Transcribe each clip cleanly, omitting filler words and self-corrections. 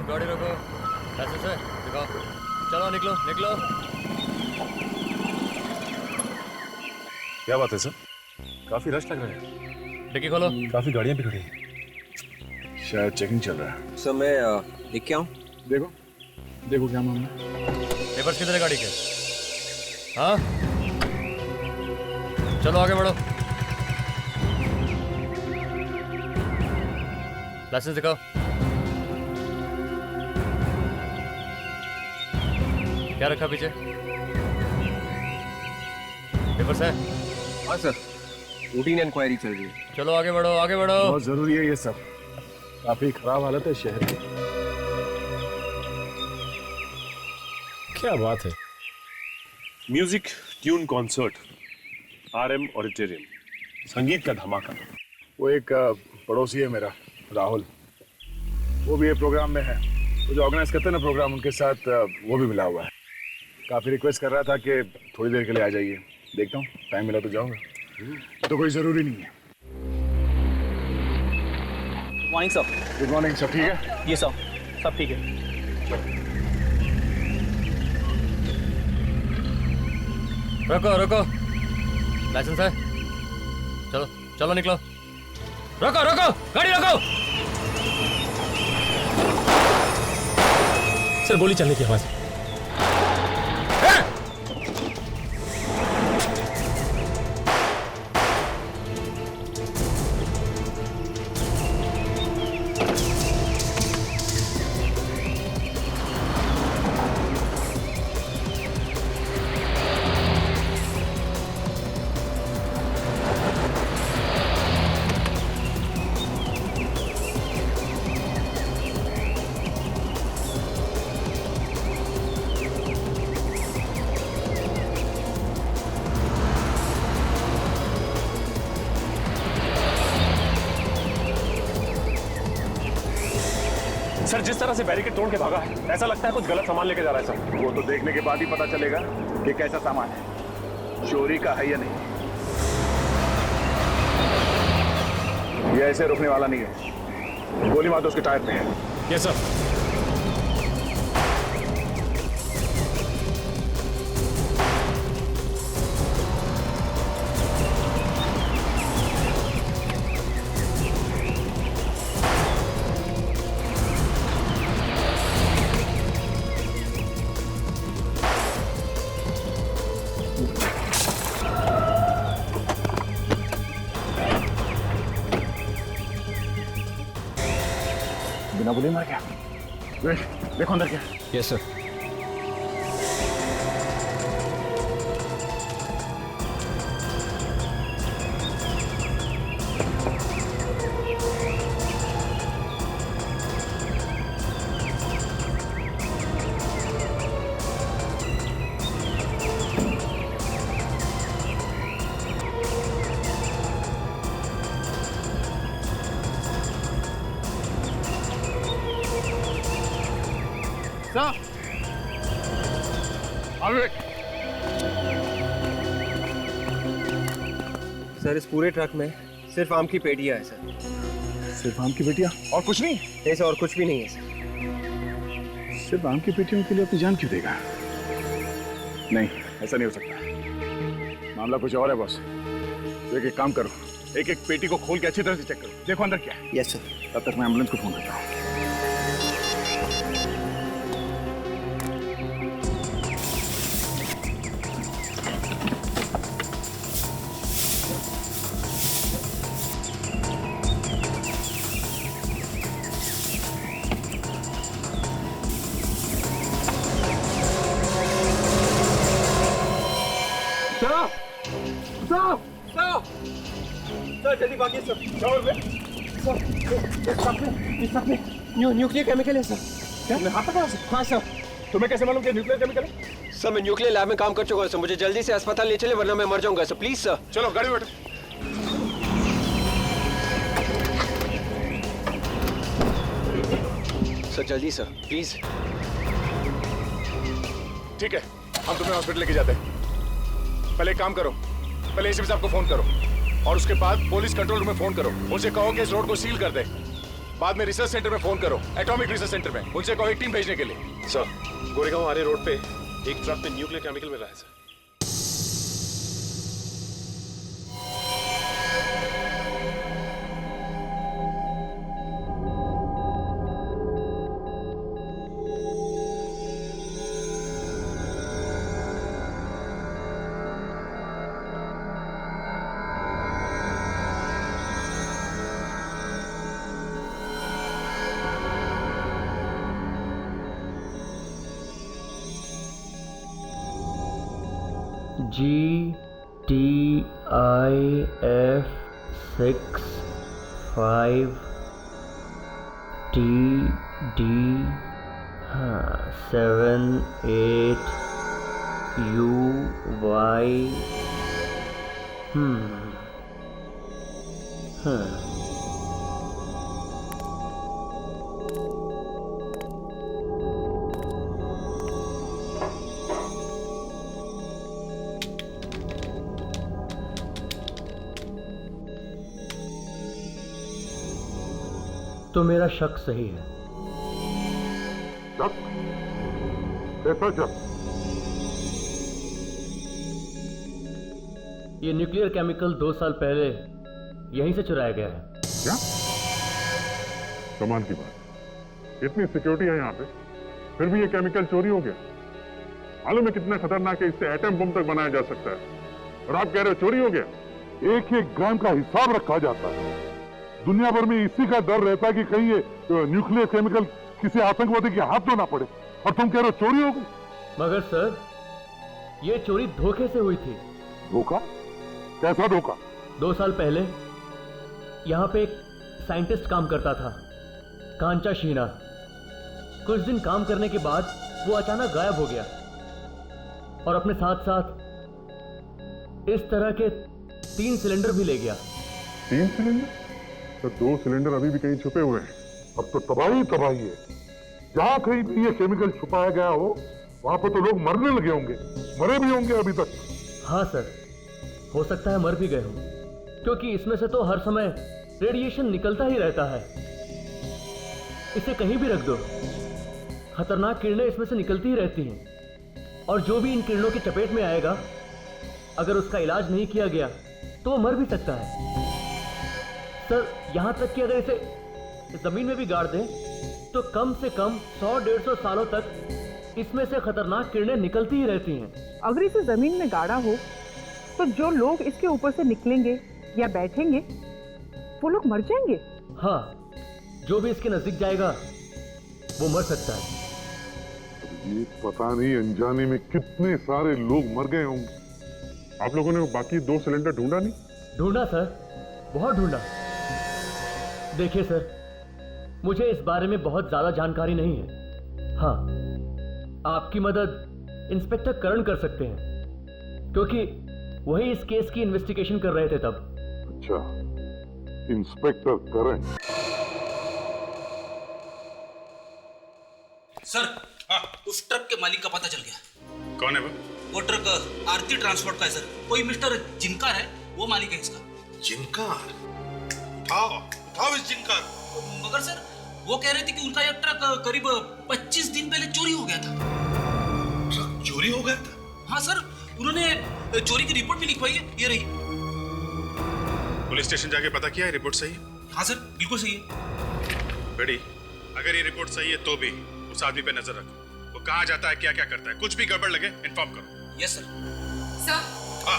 गाड़ी रोको। लाइसेंस है दिखाओ। चलो निकलो निकलो। क्या बात है सर, काफी रश लग रहा है। डिक्की खोलो। काफी गाड़ियां भी खड़ी हैं। शायद चेकिंग चल रहा है। सर मैं देख के आऊं? देखो देखो क्या मामला। पेपर्स किधर है गाड़ी के? हाँ चलो आगे बढ़ो। लाइसेंस दिखाओ। क्या रखा पीछे? पेपर्स है? हाँ सर, रूटीन इंक्वायरी चल रही है। चलो आगे बढ़ो आगे बढ़ो। बहुत जरूरी है ये सब, काफी खराब हालत है शहर की। क्या बात है। Music tune concert, RM auditorium, संगीत का धमाका। वो एक पड़ोसी है मेरा, राहुल, वो भी ये प्रोग्राम में है। वो जो ऑर्गेनाइज करते हैं ना प्रोग्राम, उनके साथ वो भी मिला हुआ है। काफी रिक्वेस्ट कर रहा था कि थोड़ी देर के लिए आ जाइए। देखता हूँ टाइम मिला तो जाऊंगा, तो कोई जरूरी नहीं है। Morning sir. गुड मॉर्निंग, सब ठीक है? ये सर, सब ठीक है। रुको रुको, लाइसेंस है? चलो चलो निकलो। रुको रुको, गाड़ी रुको। सर गोली चलने की आवाज। सर जिस तरह से बैरिकेड तोड़ के भागा है, ऐसा लगता है कुछ गलत सामान लेके जा रहा है सर। वो तो देखने के बाद ही पता चलेगा कि कैसा सामान है, चोरी का है या नहीं। ये ऐसे रुकने वाला नहीं है। गोली मार दो उसके टायर पे है। Yes sir. बिना गोली मार गया। देखो अंदर क्या। Yes sir. सर इस पूरे ट्रक में सिर्फ आम की पेटियां है सर। सिर्फ आम की पेटियां और कुछ नहीं? ऐसा और कुछ भी नहीं है सर। सिर्फ आम की पेटियों के लिए अपनी जान क्यों देगा? नहीं, ऐसा नहीं हो सकता। मामला कुछ और है बॉस। तो एक काम करो, एक एक पेटी को खोल के अच्छी तरह से चेक करो, देखो अंदर क्या है। Yes sir. तब तक मैं एम्बुलेंस को फोन करता हूँ। सर जल्दी भागिए सर। न्यूक्लियर केमिकल है सर। क्या हाथ पकड़ा? हाँ सर। तुम्हें कैसे मालूम कि न्यूक्लियर केमिकल है? सर मैं न्यूक्लियर लैब में काम कर चुका हूँ सर। मुझे जल्दी से अस्पताल ले चले वरना मैं मर जाऊंगा सर। Please sir. चलो गाड़ी में बैठो। सर जल्दी सर प्लीज। ठीक है, हम तुम्हें हॉस्पिटल लेके जाते हैं। पहले एक काम करो, पहले एसीपी साहब को फोन करो और उसके बाद पुलिस कंट्रोल रूम में फोन करो। उनसे कहो कि इस रोड को सील कर दे। बाद में रिसर्च सेंटर में फोन करो, एटॉमिक रिसर्च सेंटर में। उनसे कहो एक टीम भेजने के लिए। सर, गोरेगांव आरे रोड पे एक ट्रक में न्यूक्लियर केमिकल मिला है सर। GTIF 65TD 78UY। तो मेरा शक सही है। शक? कैसा शक? ये न्यूक्लियर केमिकल 2 साल पहले यहीं से चुराया गया है। क्या? कमाल की बात। इतनी सिक्योरिटी है यहाँ पे, फिर भी ये केमिकल चोरी हो गया। मालूम है कितना खतरनाक है, इससे एटम बम तक बनाया जा सकता है, और आप कह रहे हो चोरी हो गया? एक एक ग्राम का हिसाब रखा जाता है। दुनिया भर में इसी का डर रहता है कि कहीं ये न्यूक्लियर केमिकल किसी आतंकवादी के हाथ तो ना पड़े, और तुम कह रहे हो चोरी हो गई? मगर सर, ये चोरी धोखे से हुई थी। धोखा? कैसा धोखा? 2 साल पहले यहाँ पे एक साइंटिस्ट काम करता था, कांचा शीना। कुछ दिन काम करने के बाद वो अचानक गायब हो गया, और अपने साथ साथ इस तरह के 3 सिलेंडर भी ले गया। 3 सिलेंडर? तो 2 सिलेंडर अभी भी कहीं छुपे हुए हैं। अब तो तबाही तबाही है। जहां कहीं भी ये केमिकल छुपाया गया हो, वहां पर तो लोग मरने लगे होंगे, मरे भी होंगे अभी तक। हाँ सर, हो सकता है मर भी गए हों, क्योंकि इसमें से तो हर समय रेडिएशन निकलता ही रहता है। इसे कहीं भी रख दो, खतरनाक किरणें इसमें से निकलती ही रहती हैं, और जो भी इन किरणों की चपेट में आएगा, अगर उसका इलाज नहीं किया गया तो वो मर भी सकता है। सर, यहां तक कि अगर इसे जमीन में भी गाड़ दें तो कम से कम 100-150 सालों तक इसमें से खतरनाक किरणें निकलती ही रहती हैं। अगर इसे जमीन में गाड़ा हो तो जो लोग इसके ऊपर से निकलेंगे या बैठेंगे वो लोग मर जाएंगे। हाँ, जो भी इसके नजदीक जाएगा वो मर सकता है। ये पता नहीं अनजाने में कितने सारे लोग मर गए होंगे। आप लोगों ने वो बाकी 2 सिलेंडर ढूंढा नहीं? ढूंढा सर, बहुत ढूंढा। देखिए सर, मुझे इस बारे में बहुत ज्यादा जानकारी नहीं है। हाँ, आपकी मदद इंस्पेक्टर करण कर सकते हैं, क्योंकि वही इस केस की इन्वेस्टिगेशन कर रहे थे तब। अच्छा, इंस्पेक्टर करण। सर, उस ट्रक के मालिक का पता चल गया। कौन है वो? वो ट्रक आरती ट्रांसपोर्ट का है सर। कोई मिस्टर जिनकार है, वो मालिक है इसका। जिनकार? उठाओ इस जिनकार। मगर सर, वो कह रहे थे कि उनका एक ट्रक करीब 25 दिन पहले चोरी हो गया था। ट्रक चोरी हो गया था? हाँ सर, उन्होंने चोरी की रिपोर्ट भी लिखवाई है, ये रही। पुलिस स्टेशन जाके पता किया है, रिपोर्ट सही है? हाँ सर, बिल्कुल सही है। बेटी, अगर ये रिपोर्ट सही है तो भी उस आदमी पे नजर रखो। वो कहाँ जाता है, क्या क्या करता है, कुछ भी गड़बड़ लगे इन्फॉर्म करो। Yes sir. सर, हाँ।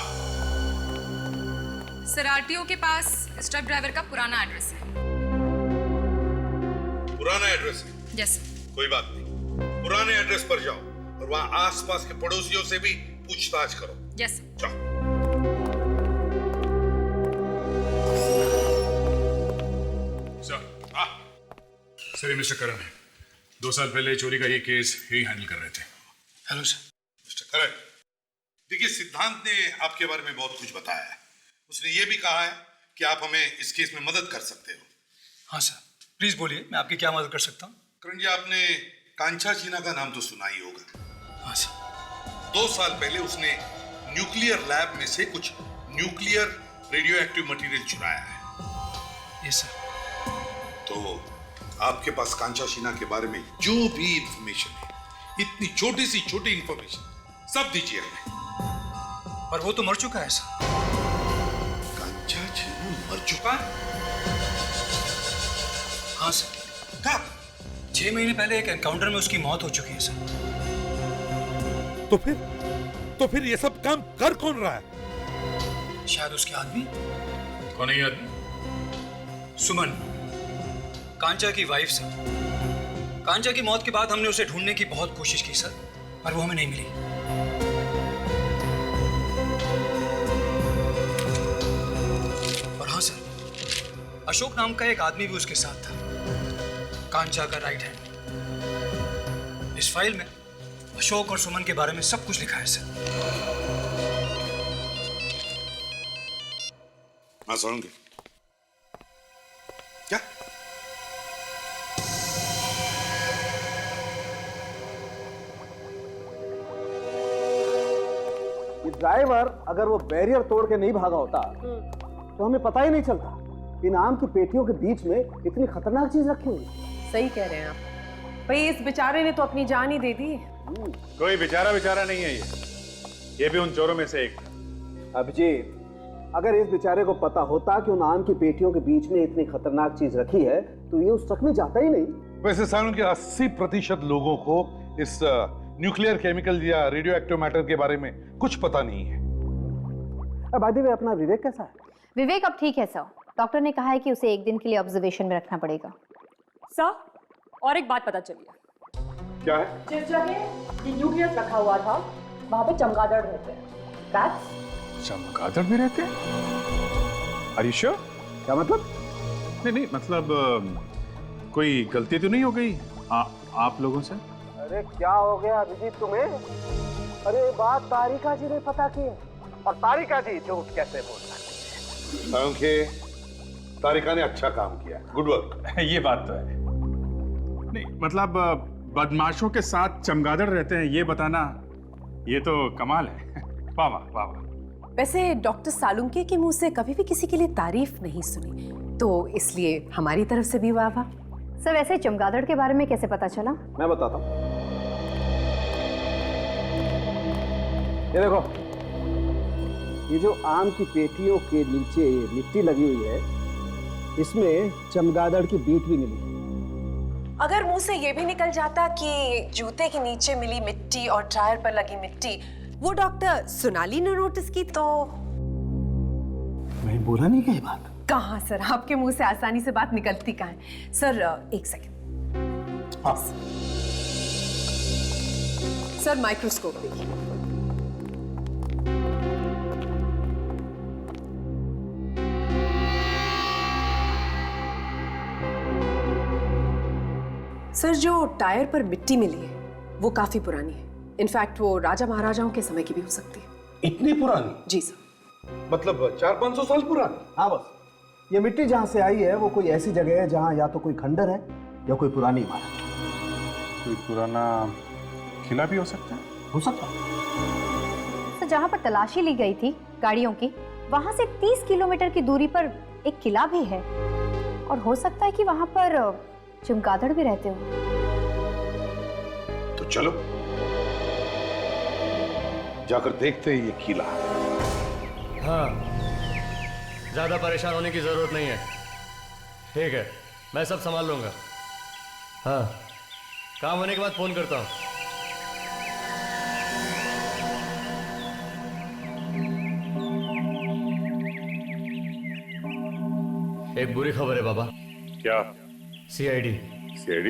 सर आरटीओ के पास इस ट्रक ड्राइवर का पुराना एड्रेस है। पुराना एड्रेस है? Yes sir. कोई बात नहीं, पुराने एड्रेस पर जाओ और वहां आसपास के पड़ोसियों से भी पूछताछ करो। Yes sir. जाओ। सर, मिस्टर करण है। 2 साल पहले चोरी का ये केस यही हैंडल कर रहे थे। Hello sir. मिस्टर करण, देखिए सिद्धांत ने आपके बारे में बहुत कुछ बताया है। उसने ये भी कहा है कि आप हमें इस केस में मदद कर सकते हो। हाँ सर, प्लीज बोलिए, मैं आपकी क्या मदद कर सकता हूँ? करण जी, आपने कांचा चीना का नाम तो सुना ही होगा। हाँ सर। 2 साल पहले उसने न्यूक्लियर लैब में से कुछ न्यूक्लियर रेडियो एक्टिव मटेरियल चुराया है। Yes sir. तो आपके पास कांचा शीना के बारे में जो भी इंफॉर्मेशन है, इतनी छोटी सी छोटी इंफॉर्मेशन सब दीजिए हमें। पर वो तो मर चुका है सर। कांचा शीना मर चुका है? हाँ सर। कब? 6 महीने पहले एक एनकाउंटर में उसकी मौत हो चुकी है सर। तो फिर ये सब काम कर कौन रहा है? शायद उसके आदमी। कौन है ये आदमी? सुमन, कांचा की वाइफ सर। कांचा की मौत के बाद हमने उसे ढूंढने की बहुत कोशिश की सर, पर वो हमें नहीं मिली। और हाँ सर, अशोक नाम का एक आदमी भी उसके साथ था, कांचा का राइट हैंड। इस फाइल में अशोक और सुमन के बारे में सब कुछ लिखा है सर। हाँ सुनूंगी। क्या? ये ड्राइवर अगर वो बैरियर तोड़ के नहीं भागा होता तो हमें पता ही नहीं चलता इन आम की पेटियों के बीच में इतनी खतरनाक चीज रखी हुई। सही कह रहे हैं आप भाई, इस बेचारे ने तो अपनी जान ही दे दी। कोई बेचारा नहीं है ये भी उन चोरों में से एक था। अभिजीत, अगर इस बेचारे को पता होता कि उन आम की पेटियों के बीच में इतनी खतरनाक चीज रखी है तो ये उस ट्रक में जाता ही नहीं। वैसे सालों के 80% लोगों को इस न्यूक्लियर केमिकल या रेडियो एक्टिव मैटर के बारे में कुछ पता नहीं है। बाय द वे, अपना विवेक कैसा है? विवेक अब ठीक है सर। डॉक्टर ने कहा है कि उसे 1 दिन के लिए ऑब्जर्वेशन में रखना पड़ेगा। सर, और एक बात पता चली है। क्या है? जिस जगह ये न्यूक्लियस रखा हुआ था वहां पे चमगादड़ रहते हैं। That's चमगादड़ में रहते हैं? Are you sure? क्या मतलब? नहीं मतलब कोई गलती तो नहीं हो गई आप लोगों से? अरे क्या हो गया अभिजीत तुम्हें? अरे बात तारिका जी ने पता की है और तारिका जी झूठ कैसे बोल सकती है? तारिका ने अच्छा काम किया, गुड वर्क। ये बात तो है। नहीं मतलब बदमाशों के साथ चमगादड़ रहते हैं ये बताना, ये तो कमाल है। वाह वाह वाह वाह। वैसे डॉक्टर सालुंके के मुंह से कभी भी किसी के लिए तारीफ नहीं सुनी, तो इसलिए हमारी तरफ से भी वाह वाह। सर वैसे चमगादड़ के बारे में कैसे पता चला? मैं बताता हूँ। ये देखो, ये जो आम की पेटियों के नीचे मिट्टी लगी हुई है, इसमें चमगादड़ की बीट भी मिली है। अगर मुंह से ये भी निकल जाता कि जूते के नीचे मिली मिट्टी और टायर पर लगी मिट्टी वो डॉक्टर सोनाली ने नोटिस की, तो मैं बोला नहीं क्या बात? कहाँ सर, आपके मुंह से आसानी से बात निकलती कहाँ है। Sir 1 second. सर माइक्रोस्कोप देखिए। सर जो टायर पर मिट्टी मिली है वो काफी पुरानी है। इनफैक्ट वो राजा महाराजाओं के समय की भी हो सकती है। इतनी पुरानी? जी सर। मतलब 400-500 साल पुरानी? हाँ बस, ये मिट्टी जहाँ से आई है वो कोई ऐसी जगह है जहाँ या तो कोई खंडर है या कोई पुरानी इमारत। कोई पुराना किला भी हो सकता है? हो सकता है। तो जहाँ पर तलाशी ली गई थी गाड़ियों की, वहाँ से 30 किलोमीटर की दूरी पर एक किला भी है और हो सकता है कि वहाँ पर चमगादड़ भी रहते हो। तो चलो जाकर देखते हैं ये किला। हाँ, ज्यादा परेशान होने की जरूरत नहीं है। ठीक है, मैं सब संभाल लूंगा। हाँ, काम होने के बाद फोन करता हूँ। एक बुरी खबर है बाबा। क्या? सीआईडी। सीआईडी?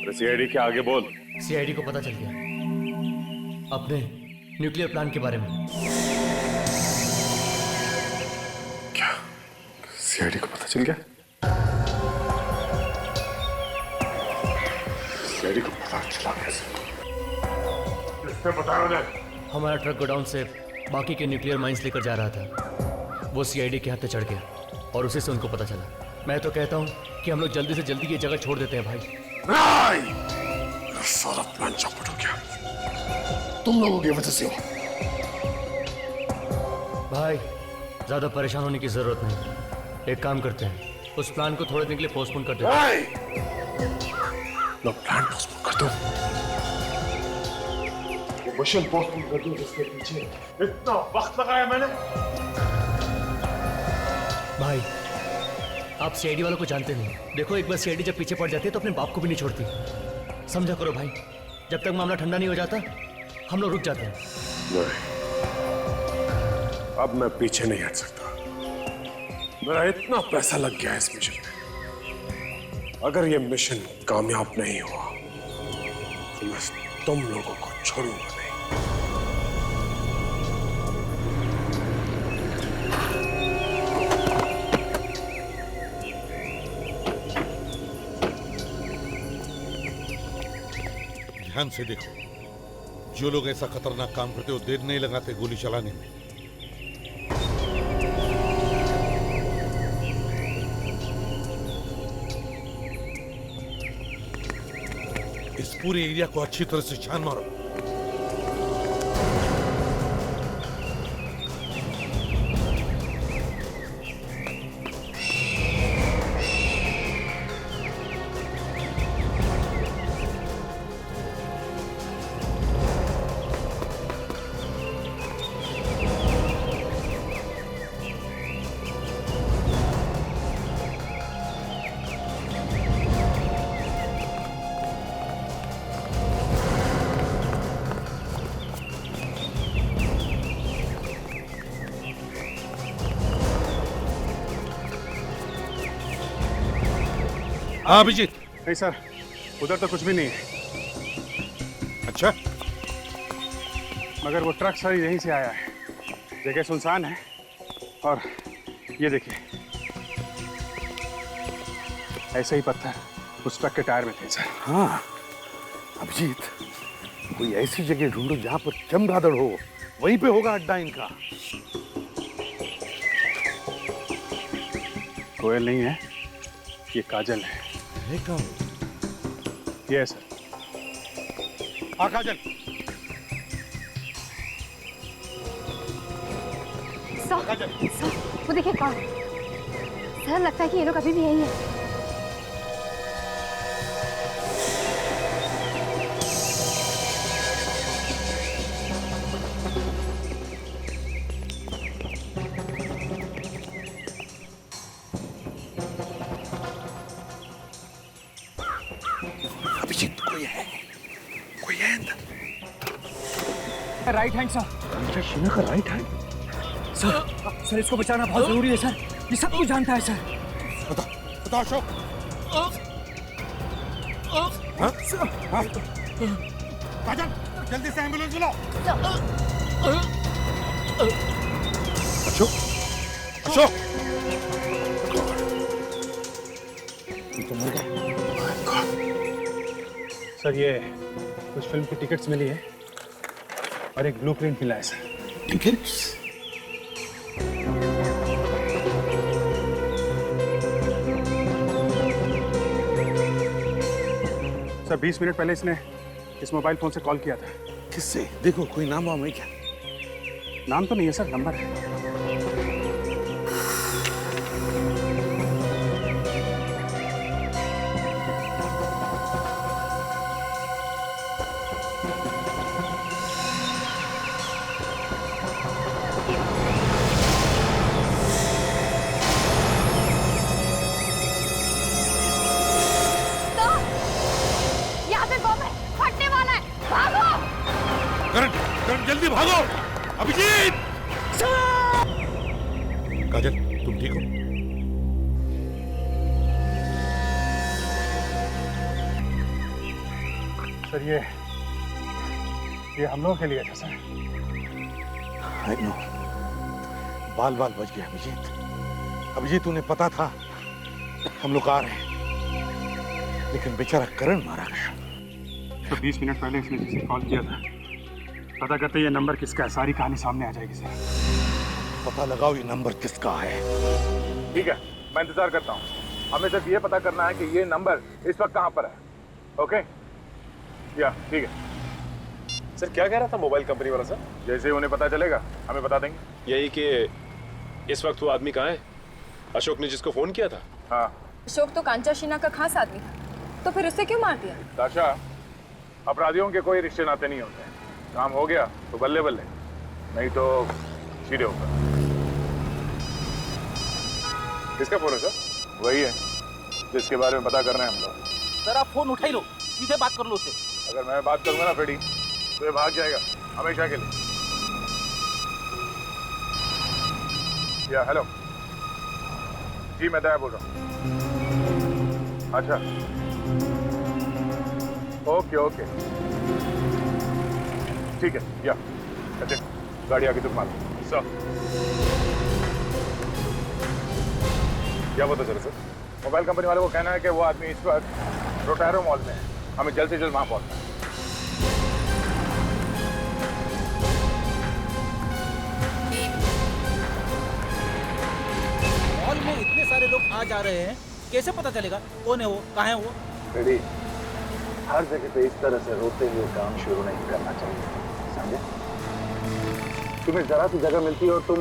अरे सीआईडी क्या, आगे बोल। सीआईडी को पता चल गया अपने न्यूक्लियर प्लांट के बारे में। क्या? सीआईडी को पता चल गया? सीआईडी को पता चला कैसे? किसने बताया उन्हें? हमारा ट्रक गोडाउन से बाकी के न्यूक्लियर माइंस लेकर जा रहा था। वो सीआईडी के हाथ पे चढ़ गया और उसी से उनको पता चला। मैं तो कहता हूँ कि हम लोग जल्दी से जल्दी ये जगह छोड़ देते हैं भाई। सारा प्लान चौपट हो गया तुम लोगों की वजह से। भाई ज्यादा परेशान होने की जरूरत नहीं। एक काम करते हैं, उस प्लान को थोड़े दिन के लिए पोस्टपोन कर देते हैं। लो प्लान पोस्टपोन कर दो, वो मिशन पोस्टपोन कर दो जिसके पीछे इतना वक्त लगाया मैंने। भाई आप सीआईडी वालों को जानते नहीं। देखो एक बार सीआईडी जब पीछे पड़ जाती है तो अपने बाप को भी नहीं छोड़ती। समझा करो भाई, जब तक मामला ठंडा नहीं हो जाता हम लोग रुक जाते हैं। नहीं, अब मैं पीछे नहीं हट सकता। मेरा इतना पैसा लग गया है इस मिशन में। अगर ये मिशन कामयाब नहीं हुआ तो मैं तुम लोगों को छोड़ूंगा नहीं। ध्यान से देखो, जो लोग ऐसा खतरनाक काम करते हो देर नहीं लगाते गोली चलाने में। इस पूरे एरिया को अच्छी तरह से छान मारो। हाँ अभिजीत। नहीं सर, उधर तो कुछ भी नहीं है। अच्छा, मगर वो ट्रक सर यहीं से आया है। जगह सुनसान है और ये देखिए ऐसे ही पत्थर उस ट्रक के टायर में थे सर। हाँ अभिजीत, कोई ऐसी जगह ढूंढो जहां पर चमगादड़ हो, वहीं पे होगा अड्डा इनका। कोयल नहीं है, ये काजल है। ये है सर। हाँ काजल। सर, वो देखिए कौन। सर लगता है कि ये लोग अभी भी यही है। Right hand sir. शीना का राइट हैंड सर, इसको बचाना बहुत जरूरी है सर। ये सब कुछ जानता है सर। बताओ अशोक। काजल जल्दी से एम्बुलेंस बुलाओ। अशोक, अशोक तो मर गया सर। ये कुछ फिल्म की टिकट्स मिली है और एक ब्लूप्रिंट मिला है सर। टिकट्स? सर 20 मिनट पहले इसने इस मोबाइल फोन से कॉल किया था। किससे? देखो कोई नाम वाम है क्या? नाम तो नहीं है सर, नंबर है। जल्दी भागो। अभिजीत! काजल तुम ठीक हो? सर ये हम लोगों के लिए था सर। I know. बाल बाल बच गया अभिजीत। अभिजीत उन्हें पता था हम लोग आ रहे हैं, लेकिन बेचारा करण मारा गया। तो 20 मिनट पहले इसने जिसे कॉल किया था, पता करते ये नंबर किसका है, सारी कहानी सामने आ जाएगी सर। पता लगाओ ये नंबर किसका है। ठीक है, मैं इंतजार करता हूँ। हमें सिर्फ ये पता करना है कि ये नंबर इस वक्त कहाँ पर है। ओके? या ठीक है। सर क्या कह रहा था मोबाइल कंपनी वाला सर? जैसे उन्हें पता चलेगा हमें बता देंगे। यही कि इस वक्त वो आदमी कहाँ है, अशोक ने जिसको फोन किया था? हाँ अशोक तो कांचा शीना का खास आदमी था, तो फिर उसे क्यों मार दिया? ताशा, अपराधियों के कोई रिश्ते नाते नहीं होते। काम हो गया तो बल्ले बल्ले, नहीं तो सीधे होगा। किसका फोन है सर? वही है जिसके बारे में पता करना है हम लोग। सर आप फोन उठा ही लो, सीधे बात कर लो उससे। अगर मैं बात करूंगा ना फ्रेडी तो ये भाग जाएगा हमेशा के लिए। या हेलो जी, मैं दया बोल रहा हूँ। अच्छा ओके ओके ठीक है। या अच्छा गाड़ी आगे तुम मारो सर। क्या पता चले सर? मोबाइल कंपनी वाले को कहना है कि वो आदमी इस वक्त रोटारो मॉल में है, हमें जल्द से जल्द वहां पहुंचना है। मॉल में इतने सारे लोग आ जा रहे हैं, कैसे पता चलेगा कौन है वो, कहाँ है वो? रेडी, हर जगह पे इस तरह से रोते हुए काम शुरू नहीं करना चाहिए, समझे? तुम्हें जरा सी जगह मिलती है और तुम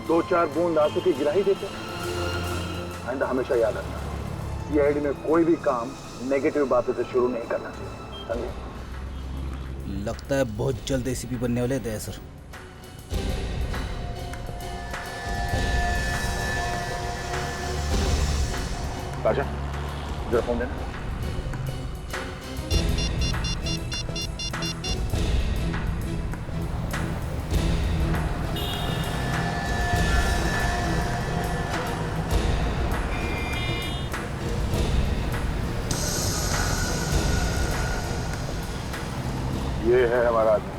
2-4 बूंद आंसू की गिराही देते। एंड हमेशा याद रखना, सीआईडी में कोई भी काम नेगेटिव बातों से शुरू नहीं करना चाहिए, समझे? लगता है बहुत जल्द एसीपी बनने वाले दया सर। ताशा, जरा फोन देना। ये है हमारा आदमी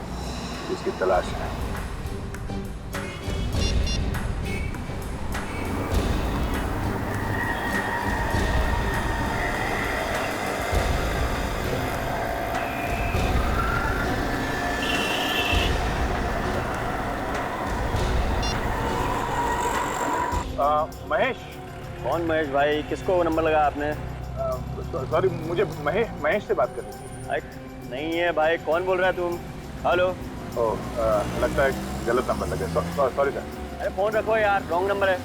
जिसकी तलाश है। महेश। कौन महेश भाई? किसको नंबर लगा आपने? सॉरी, मुझे महेश से बात करनी थी। नहीं है भाई, कौन बोल रहा है तुम? हेलो। लगता है गलत नंबर लगे। Sorry sir. अरे फोन रखो यार, रॉन्ग नंबर है।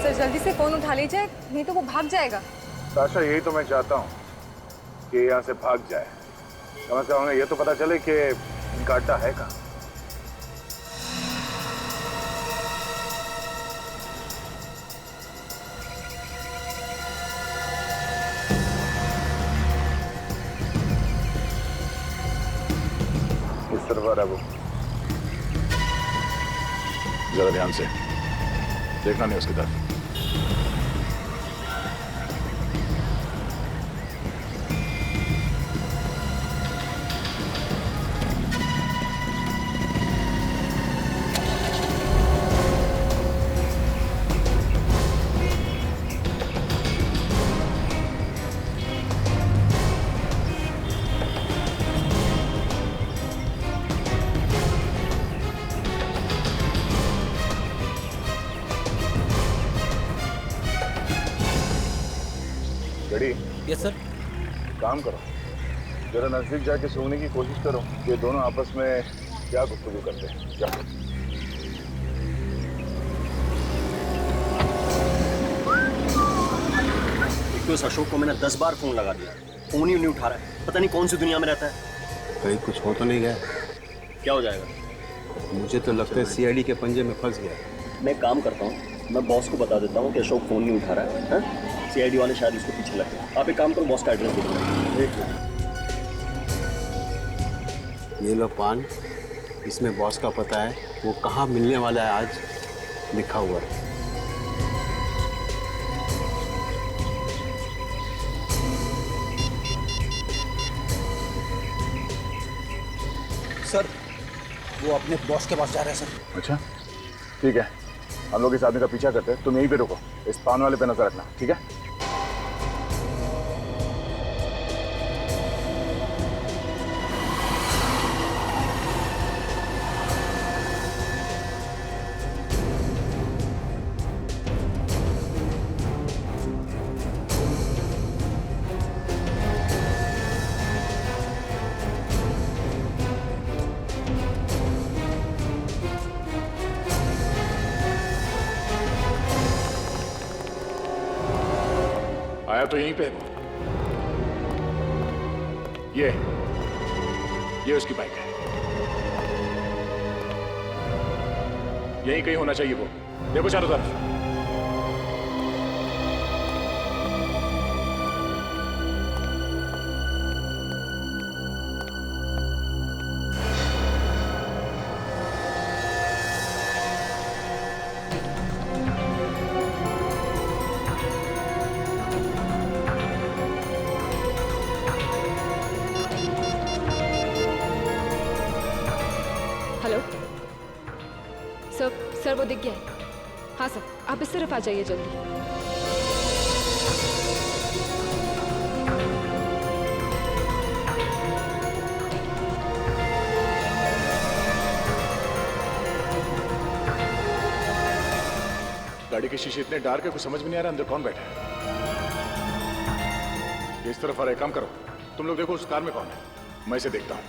सर जल्दी से फोन उठा लीजिए, नहीं तो वो भाग जाएगा। ताशा, यही तो मैं चाहता हूँ कि यहाँ से भाग जाए। कम से कम उन्हें ये तो पता चले कि इनका अड्डा है कहाँ। इस तरफ आ रहा है वो। जरा ध्यान से देखना नहीं उसकी तरफ। Yes sir. काम करो, जरा नजदीक जाके सुनने की कोशिश करो ये दोनों आपस में क्या गुफ्तगू करते हैं। जाओ। उस अशोक को मैंने 10 बार फोन लगा दिया, फोन ही नहीं उठा रहा है। पता नहीं कौन सी दुनिया में रहता है। कहीं कुछ हो तो नहीं गया? क्या हो जाएगा? मुझे तो लगता है सीआईडी के पंजे में फंस गया। मैं एक काम करता हूँ, मैं बॉस को बता देता हूँ कि अशोक फोन नहीं उठा रहा है। सीआईडी वाले शायद इसको पीछे लग गए। आप एक काम करो, बॉस का एड्रेस दे दो। ये लो पान, इसमें बॉस का पता है, वो कहाँ मिलने वाला है आज लिखा हुआ है। सर वो अपने बॉस के पास जा रहे हैं सर। अच्छा ठीक है, हम लोग इस आदमी का पीछा करते हैं, तुम यहीं पे रुको, इस पान वाले पे नजर रखना, ठीक है? आया तो यहीं पे है। ये उसकी बाइक है। यहीं कहीं होना चाहिए वो। देखो चारों तरफ। हेलो सर वो दिख गया है। हाँ सर, आप इस तरफ आ जाइए जल्दी। गाड़ी के शीशे इतने डार्क है, कुछ समझ में नहीं आ रहा अंदर कौन बैठा है। ये इस तरफ आ रहा है, काम करो तुम लोग, देखो उस कार में कौन है, मैं इसे देखता हूँ।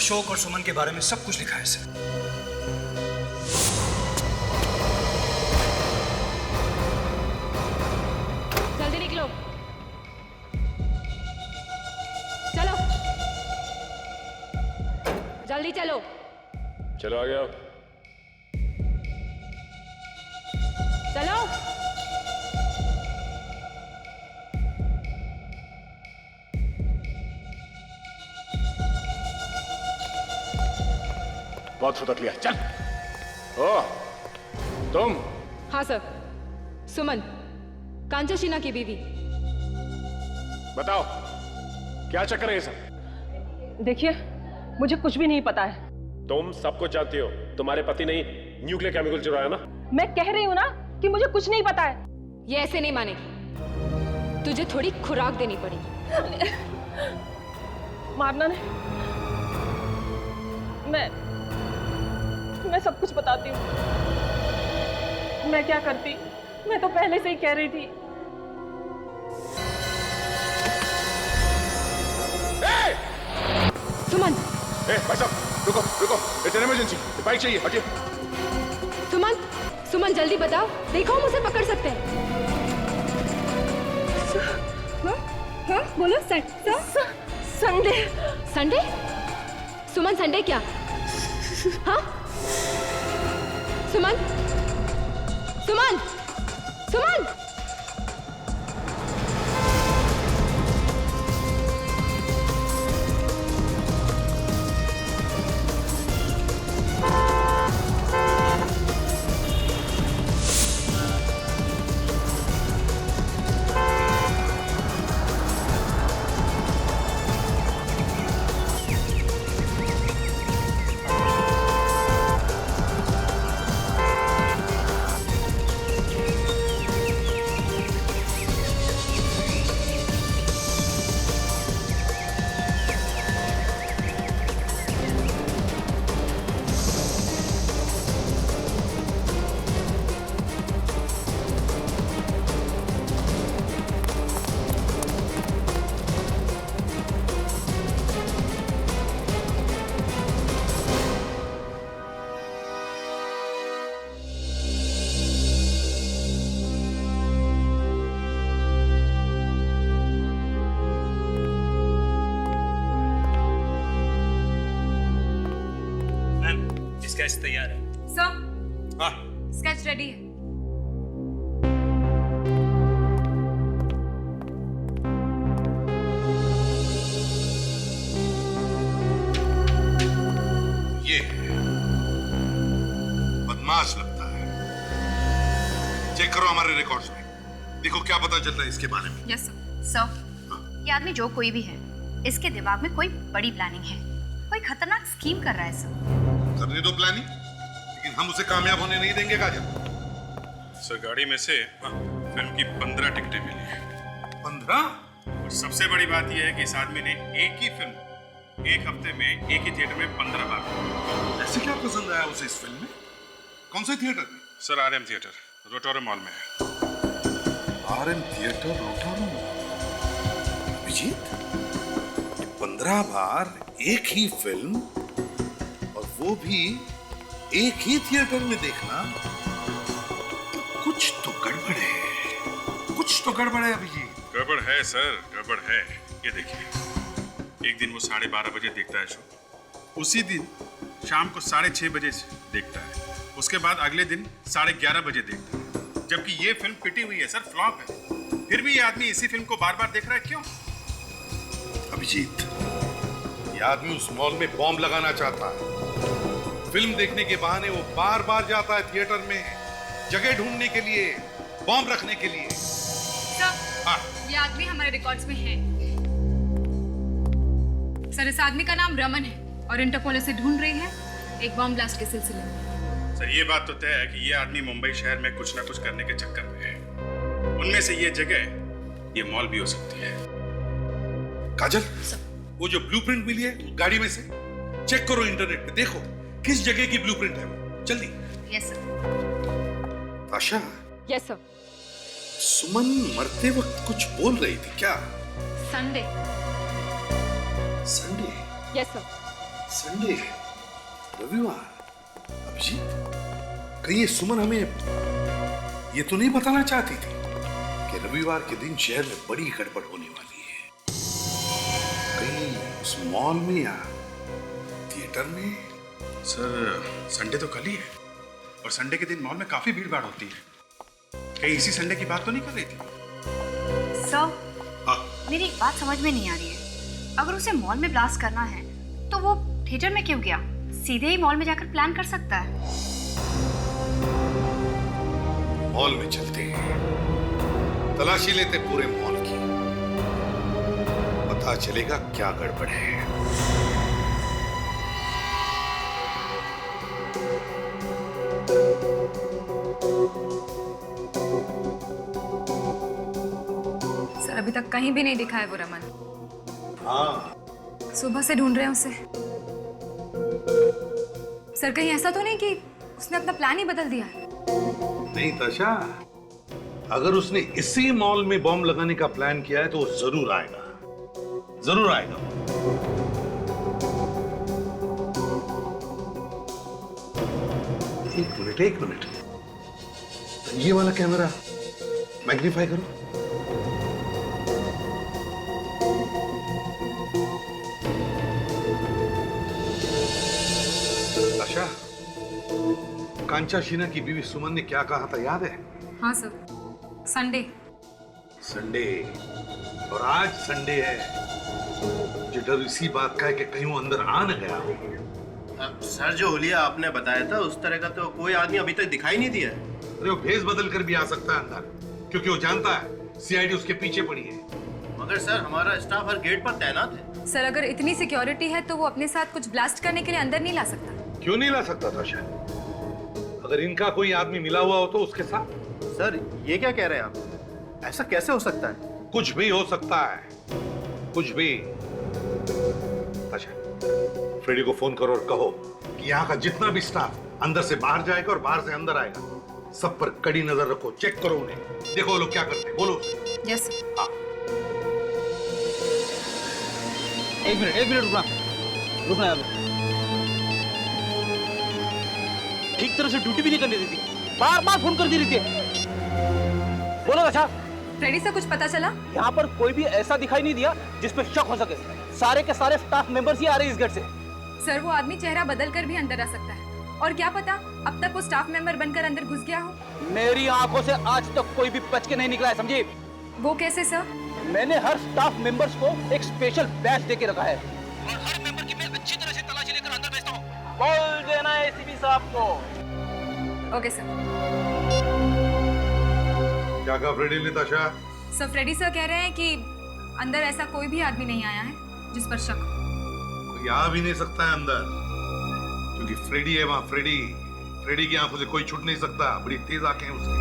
अशोक और सुमन के बारे में सब कुछ लिखा है सर। जल्दी निकलो, चलो जल्दी चलो। चलो आ गया। चलो बहुत फुदक लिया, चल। ओ तुम? हाँ सर, सुमन, कांचा शीना की बीवी। बताओ क्या चक्कर है ये सब? देखिए मुझे कुछ भी नहीं पता है। तुम सब कुछ जानती हो, तुम्हारे पति ने न्यूक्लियर केमिकल चुराया ना। मैं कह रही हूँ ना कि मुझे कुछ नहीं पता है। ये ऐसे नहीं मानेगी, तुझे थोड़ी खुराक देनी पड़ेगी। मारना नहीं, मैं सब कुछ बताती हूँ। मैं क्या करती, मैं तो पहले से ही कह रही थी। सुमन! भाई साहब रुको रुको, इट्स एन इमरजेंसी, बाइक चाहिए, हटिए। सुमन जल्दी बताओ, देखो हम उसे पकड़ सकते हैं। हाँ बोलो। संडे। संडे? सुमन संडे क्या? हाँ सुमन, सुमन, सुमन! स्केच तैयार है। सर, हाँ, स्केच रेडी है। ये बदमाश लगता है। चेक करो हमारे रिकॉर्ड्स में, देखो क्या पता चलता है इसके बारे में। Yes sir. ये आदमी जो कोई भी है, इसके दिमाग में कोई बड़ी प्लानिंग है, कोई खतरनाक स्कीम कर रहा है सर। करने दो प्लानिंग, लेकिन हम उसे कामयाब होने नहीं देंगे काजल। सर गाड़ी में से फिल्म की 15 टिकटें मिली हैं। 15? और सबसे बड़ी बात यह है कि इस आदमी ने एक ही फिल्म एक हफ्ते में एक ही थिएटर में 15 बार। ऐसे क्या पसंद आया उसे इस फिल्म में? कौन से थिएटर में? सर RM थिएटर, रोटोरम मॉल में है। RM थिएटर, रोटोरम। अभिजीत, 15 बार एक ही फिल्म और वो भी एक ही थिएटर में देखना, कुछ तो गड़बड़ है। कुछ तो गड़बड़ है अभिजीत। गड़बड़ है सर, गड़बड़ है। ये देखिए, एक दिन वो 12:30 बजे देखता है शो, उसी दिन शाम को 6:30 बजे से देखता है, उसके बाद अगले दिन 11:30 बजे देखता है। जबकि ये फिल्म पिटी हुई है सर, फ्लॉप है, फिर भी ये आदमी इसी फिल्म को बार बार देख रहा है, क्यों? अभिजीत, ये आदमी उस मॉल में बॉम्ब लगाना चाहता है। फिल्म देखने के बहाने वो बार बार जाता है थिएटर में, जगह ढूंढने के लिए, बॉम्ब रखने के लिए। सर, ये आदमी हमारे रिकॉर्ड्स में है। सर, इस आदमी का नाम रमन है और इंटरपोल इसे ढूंढ रही है एक बॉम्ब ब्लास्ट के सिलसिले में। सर, ये बात तो तय है कि ये आदमी मुंबई शहर में कुछ ना कुछ करने के चक्कर में है। उनमें से ये जगह, ये मॉल भी हो सकती है। काजल, वो जो ब्लूप्रिंट मिली है गाड़ी में से, चेक करो इंटरनेट पे, देखो किस जगह की ब्लूप्रिंट है वो, जल्दी। Yes sir. Asha. Yes sir. Suman मरते वक्त कुछ बोल रही थी क्या? Sunday. Sunday? Yes sir. Sunday, रविवार। अभिजीत, कहीं ये सुमन हमें ये तो नहीं बताना चाहती थी कि रविवार के दिन शहर में बड़ी गड़बड़ होने वाली है? कहीं उस मॉल में या थिएटर में? सर, संडे तो कल ही है और संडे के दिन मॉल में काफी भीड़ भाड़ होती है। कहीं इसी संडे की बात तो नहीं कर रही थी? सर, मेरी एक बात समझ में नहीं आ रही है। अगर उसे मॉल में ब्लास्ट करना है तो वो थिएटर में क्यों गया? सीधे ही मॉल में जाकर प्लान कर सकता है। मॉल में चलते हैं, तलाशी लेते पूरे मॉल की, पता चलेगा क्या गड़बड़ है। सर, अभी तक कहीं भी नहीं दिखा है वो रमन। हाँ, सुबह से ढूंढ रहे हैं उसे। सर, कहीं ऐसा तो नहीं कि उसने अपना प्लान ही बदल दिया है? नहीं ताशा, अगर उसने इसी मॉल में बॉम्ब लगाने का प्लान किया है तो वो जरूर आएगा, जरूर आएगा। एक मिनट, ये वाला कैमरा मैग्नीफाई करो। आशा, कांचा शीना की बीवी सुमन ने क्या कहा था याद है? हाँ सर, संडे। संडे, और आज संडे है। मुझे डर इसी बात का है कि कहीं वो अंदर आ न गया हो। सर, जो हुलिया आपने बताया था उस तरह का तो कोई आदमी अभी तक दिखाई नहीं दिया। अरे वो भेस बदल कर भी आ सकता है अंदर, क्योंकि वो जानता है सीआईडी उसके पीछे पड़ी है। मगर सर, हमारा स्टाफ हर गेट पर तैनात है। सर, अगर इतनी सिक्योरिटी है तो वो अपने साथ कुछ ब्लास्ट करने के लिए अंदर नहीं ला सकता। क्यों नहीं ला सकता था? शायद अगर इनका कोई आदमी मिला हुआ हो तो उसके साथ। सर, ये क्या कह रहे हैं आप? ऐसा कैसे हो सकता है? कुछ भी हो सकता है, कुछ भी। अच्छा, फ्रेडी को फोन करो और कहो कि यहाँ का जितना भी स्टाफ अंदर से बाहर जाएगा और बाहर से अंदर आएगा, सब पर कड़ी नजर रखो, चेक करो उन्हें, देखो वो लोग क्या करते हैं, बोलो। यस। हाँ। एक मिनट रुकना यार। ठीक तरह से ड्यूटी भी नहीं करने देती, बार बार फोन कर दे रही थी। बोलो अच्छा, फ्रेडी से कुछ पता चला? यहाँ पर कोई भी ऐसा दिखाई नहीं दिया जिस पे शक हो सके। सारे के सारे स्टाफ मेंबर्स ही आ रहे हैं इस गेट से। सर, वो आदमी चेहरा बदल कर भी अंदर आ सकता है, और क्या पता अब तक वो स्टाफ मेंबर बनकर अंदर घुस गया हो। मेरी आंखों से आज तक कोई भी बच के नहीं निकला है, समझी? वो कैसे सर? मैंने हर स्टाफ मेंबर्स को एक स्पेशल बैच दे के रखा है और हर मेंबर की मैं अच्छी तरह से तलाशी लेकर अंदर भेजता हूँ। बोल देना एसीपी साहब को। Okay sir. क्या कहा फ्रेडी ने ताशा? सर, फ्रेडी सर कह रहे हैं कि अंदर ऐसा कोई भी आदमी नहीं आया है जिस पर शक हो। कोई आ भी नहीं सकता है अंदर, क्योंकि फ्रेडी है वहां। फ्रेडी की आंखों से कोई छूट नहीं सकता, बड़ी तेज आंखें हैं उसकी।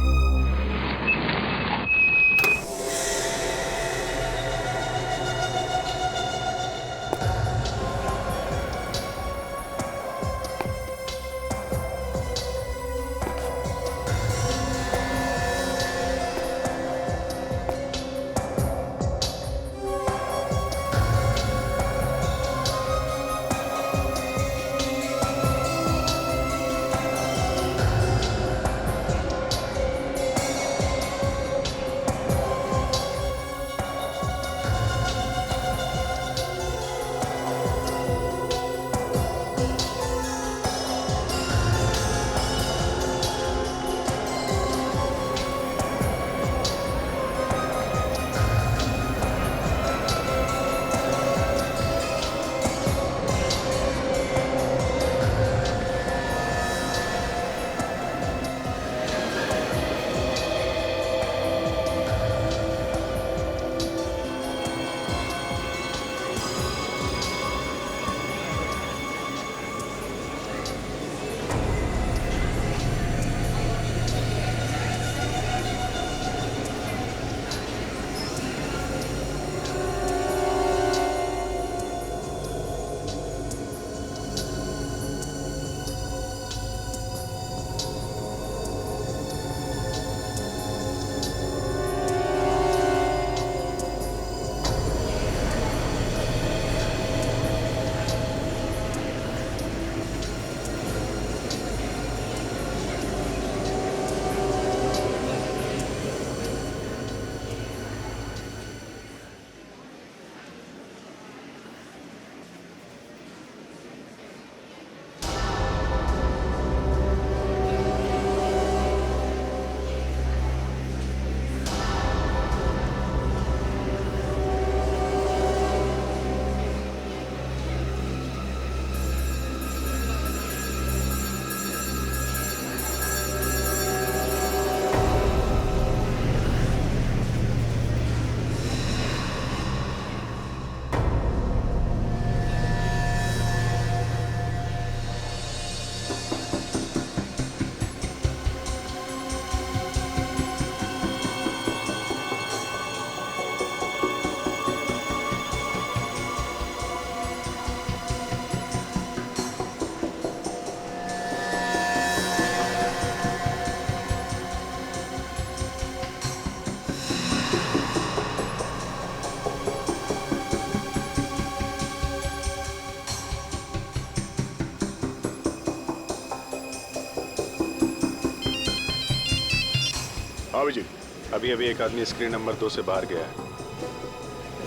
अभिजीत, अभी अभी एक आदमी स्क्रीन नंबर 2 से बाहर गया है।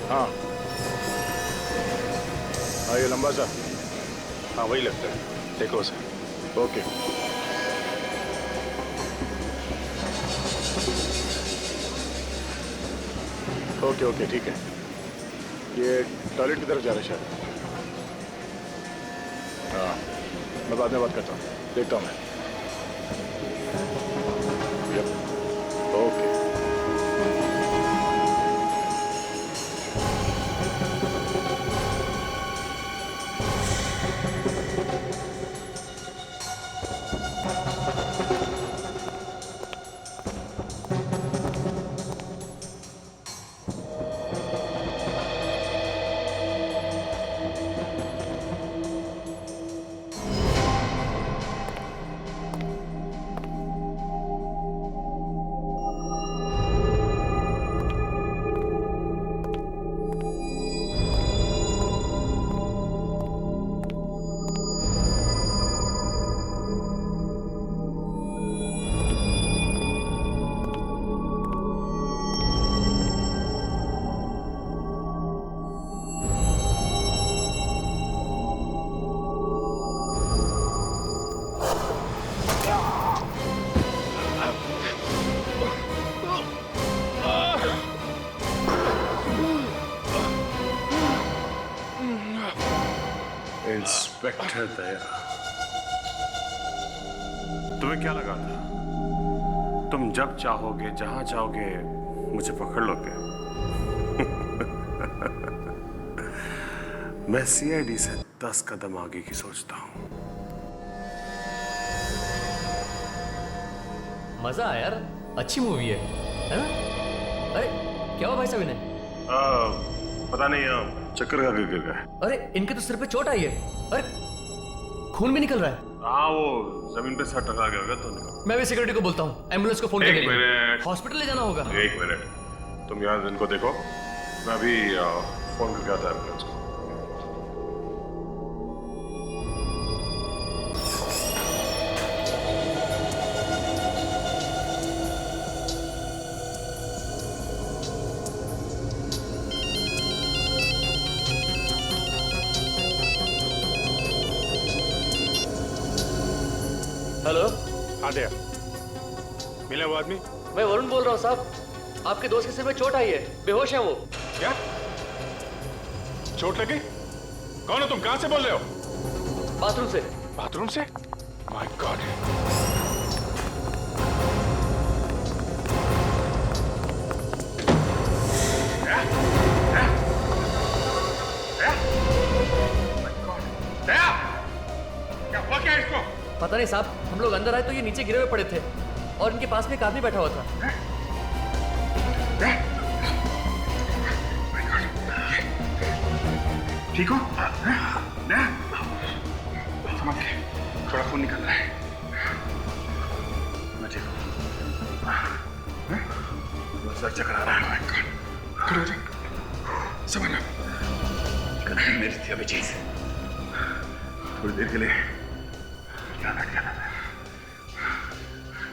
हाँ हाँ, ये लंबा सा। हाँ वही लगता है, देखो उसे। ओके। ओके ओके ठीक है। ये टॉयलेट की तरफ जा रहा है शायद। हाँ, मैं बाद में बात करता हूँ, देखता हूँ मैं। ओके। इंस्पेक्टर दया, तुम्हें क्या लगा था तुम जब चाहोगे जहां चाहोगे मुझे पकड़ लोगे? मैं सीआईडी से 10 कदम आगे की सोचता हूं। मजा आया यार, अच्छी मूवी है ना? अरे क्या हुआ भाई साहब इन्हें? पता नहीं, चक्कर का गिर गया। अरे इनके तो सिर पे चोट आई है, अरे खून भी निकल रहा है। हाँ वो जमीन पे सर टकरा गया होगा तो निकल। मैं भी सिक्योरिटी को बोलता हूँ, एम्बुलेंस को फोन करके एक मिनट, हॉस्पिटल ले जाना होगा। एक मिनट, तुम यहाँ इनको देखो, मैं अभी फोन करके आता एम्बुलेंस को। हेलो। हाँ दया, मिला वो आदमी? मैं वरुण बोल रहा हूँ साहब, आपके दोस्त के सिर में चोट आई है, बेहोश है वो। क्या चोट लगी? कौन हो तुम, कहां से बोल रहे हो? बाथरूम से। बाथरूम से? My God. क्या इसको? पता नहीं साहब, हम लोग अंदर आए तो ये नीचे गिरे हुए पड़े थे और इनके पास में एक आदमी बैठा हुआ था। ठीक हो? समझ के, थोड़ा खून निकल रहा है। मैं ठीक हूँ। सर चक्कर आ रहा है। खड़े हो जाओ। समझना, गलती मेरी थी अभिजीत। थोड़ी देर के लिए ध्यान हट गया था।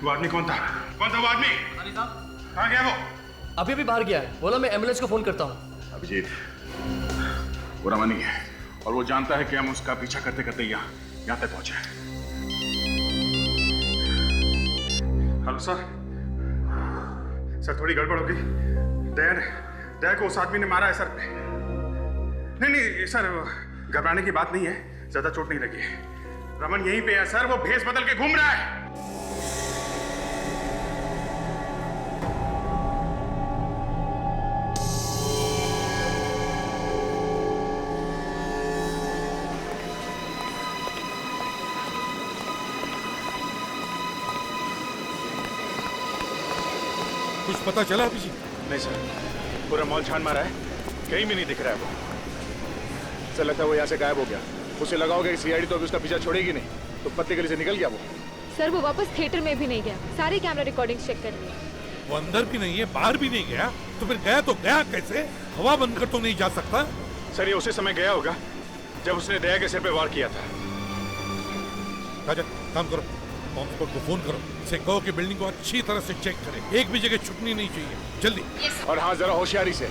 वो आदमी कौन था? कौन था वो आदमी? कहाँ गया वो? अभी अभी बाहर गया है, बोला मैं एम्बुलेंस को फोन करता हूँ। अभिजीत वो रमनी है और वो जानता है कि हम उसका पीछा करते करते यहाँ तक पहुंचे। Hello sir. सर थोड़ी गड़बड़ हो गई। दया को उस आदमी ने मारा है सर। नहीं सर, घबराने की बात नहीं है, ज्यादा चोट नहीं लगी है। रमन यहीं पे है सर, वो भेष बदल के घूम रहा है। कुछ पता चला अभिजीत? नहीं सर, पूरा मॉल छान मारा है, कहीं भी नहीं दिख रहा है वो। सर लगता है वो यहाँ से गायब हो गया। उसे लगाओगे कि सीआईडी तो अभी उसका पीछा छोड़ेगी नहीं, तो पत्ते गली से निकल गया वो। सर वो वापस थिएटर में भी नहीं गया, सारे कैमरा रिकॉर्डिंग्स चेक कर लिए। वो अंदर भी नहीं है, बाहर भी नहीं गया, तो फिर गया तो गया कैसे? हवा बंद कर तो नहीं जा सकता। सर ये उसी समय गया होगा जब उसने दया के सिर पे वार किया था। राजा काम करो, बॉम्ब स्क्वाड को फोन करो, इसे कहो कि बिल्डिंग को अच्छी तरह से चेक करे, एक भी जगह छुपनी नहीं चाहिए, जल्दी। और हाँ, जरा होशियारी से,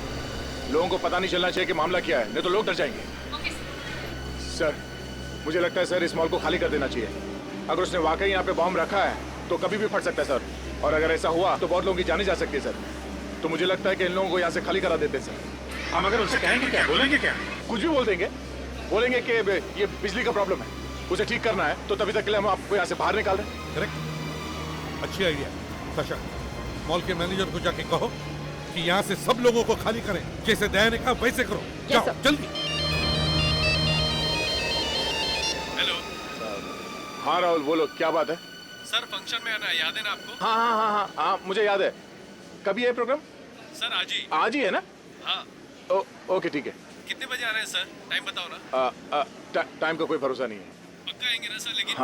लोगों को पता नहीं चलना चाहिए कि मामला क्या है, नहीं तो लोग डर जाएंगे। सर, मुझे लगता है सर इस मॉल को खाली कर देना चाहिए। अगर उसने वाकई यहाँ पे बॉम्ब रखा है तो कभी भी फट सकता है सर, और अगर ऐसा हुआ तो बहुत लोगों की जाने जा सकती है सर। तो मुझे लगता है कि इन लोगों को यहाँ से खाली करा देते हैं सर। हम अगर उनसे कहेंगे क्या, बोलेंगे क्या? कुछ भी बोल देंगे, बोलेंगे कि ये बिजली का प्रॉब्लम है, उसे ठीक करना है, तो तभी तक के लिए हम आपको यहाँ से बाहर निकाल रहे हैं। करेक्ट, अच्छी आइडिया। सशा, मॉल के मैनेजर को जाके कहो कि यहाँ से सब लोगों को खाली करें, जैसे दया ने कहा वैसे करो। जाओ जल्दी। हेलो। हाँ राहुल, बोलो, क्या बात है? सर फंक्शन में आना याद है ना आपको? हाँ हाँ हाँ हाँ हाँ, मुझे याद है। कभी है प्रोग्राम? सर आज ही है ना? हाँ। ओके ठीक है। कितने बजे आ रहे हैं सर? टाइम बताओ ना। टाइम का कोई भरोसा नहीं है। पक्का आएंगे ना सर? लेकिन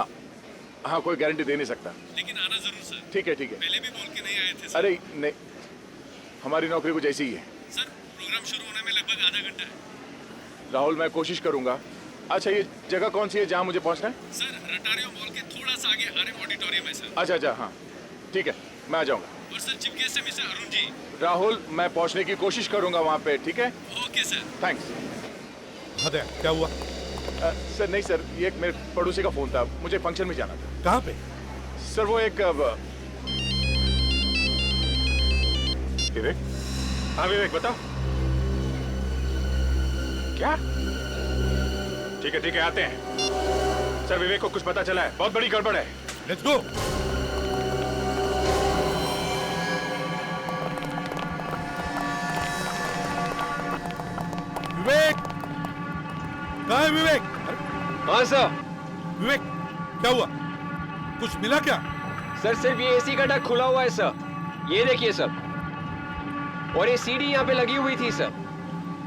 हाँ, कोई गारंटी दे नहीं सकता। लेकिन आना जरूर सर। ठीक है। पहले भी बोल के नहीं आए थे सर। अरे नहीं, हमारी नौकरी कुछ ऐसी ही है। सर प्रोग्राम शुरू होने में लगभग आधा घंटा है। राहुल, मैं कोशिश करूंगा। अच्छा, ये जगह कौन सी है जहाँ मुझे पहुँचना है? सर रटारियो मॉल के थोड़ा सा आगे आरएम ऑडिटोरियम है सर। अच्छा, हाँ ठीक है, मैं आ जाऊंगा। और सर चीफ गेस्ट है मिस्टर अरुण जी। राहुल, मैं पहुँचने की कोशिश करूंगा वहाँ पे, ठीक है? Okay sir. थैंक्स। अरे क्या हुआ? सर नहीं सर, ये एक मेरे पड़ोसी का फोन था, मुझे फंक्शन में जाना था। कहाँ पे? सर वो एक विवेक। हाँ विवेक, बताओ। क्या? ठीक है, आते हैं। सर विवेक को कुछ पता चला है, बहुत बड़ी गड़बड़ है। Let's go. विवेक, कहाँ है विवेक? हाँ सर। विवेक, क्या हुआ? कुछ मिला क्या? सर सिर्फ ये एसी का डक खुला हुआ है सर, ये देखिए सर। और ये सीडी यहाँ पे लगी हुई थी सर,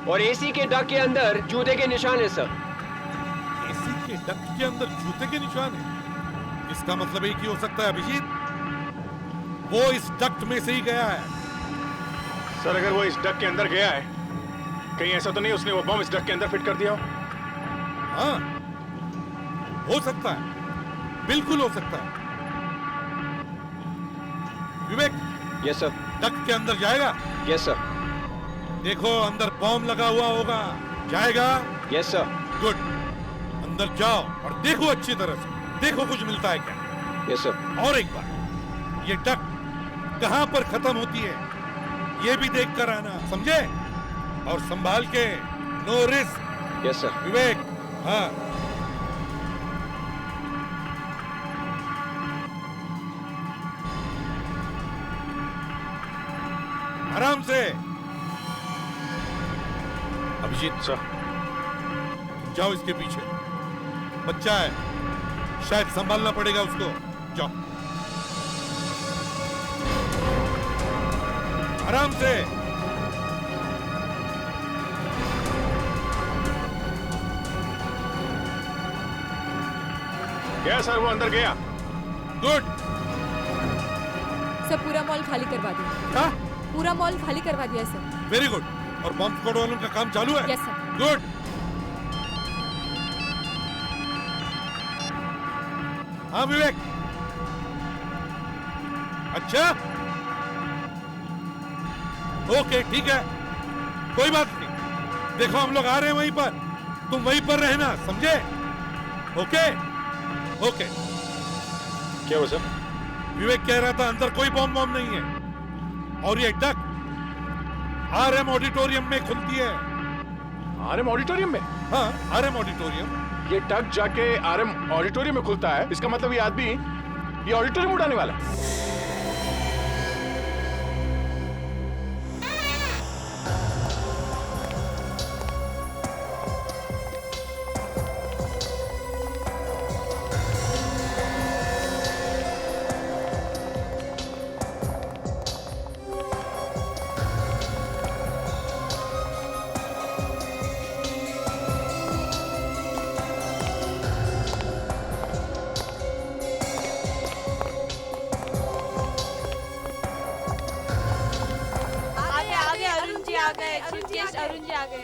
और एसी के डक के अंदर जूते के निशान है सर। एसी के डक के अंदर जूते के निशान है? इसका मतलब एक ही हो सकता है अभिजीत, वो इस डक्ट में से ही गया है। सर अगर वो इस डक के अंदर गया है, कहीं ऐसा तो नहीं उसने वो बम इस डक के अंदर फिट कर दिया हो? हाँ, हो सकता है, बिल्कुल हो सकता है। विवेक। Yes sir. डक के अंदर जाएगा? Yes sir. देखो अंदर बॉम्ब लगा हुआ होगा, जाएगा? Yes sir. गुड, अंदर जाओ और देखो अच्छी तरह से, देखो कुछ मिलता है क्या। Yes sir. और एक बार, ये डक कहां पर खत्म होती है ये भी देख कर आना, समझे? और संभाल के, no risk. Yes sir. Vivek. हाँ। आराम से। अभिजीत सर, जाओ इसके पीछे, बच्चा है, शायद संभालना पड़ेगा उसको। जाओ आराम से। गया सर, वो अंदर गया। गुड। सब पूरा मॉल खाली करवा दिया। हाँ? पूरा मॉल खाली करवा दिया सर। Very good. और बॉम्ब स्क्वाड वालों का काम चालू है? Yes sir. गुड। हाँ विवेक। अच्छा, ओके ठीक है, कोई बात नहीं। देखो हम लोग आ रहे हैं वहीं पर, तुम वहीं पर रहना, समझे? Okay okay. क्या हुआ सर? विवेक कह रहा था अंदर कोई बॉम्ब नहीं है, और ये डक आरएम ऑडिटोरियम में खुलती है। आरएम ऑडिटोरियम में? हाँ, आरएम ऑडिटोरियम। ये डक जाके आरएम ऑडिटोरियम में खुलता है, इसका मतलब ये आदमी ये ऑडिटोरियम उड़ाने वाला है। अरुण जी आ गए।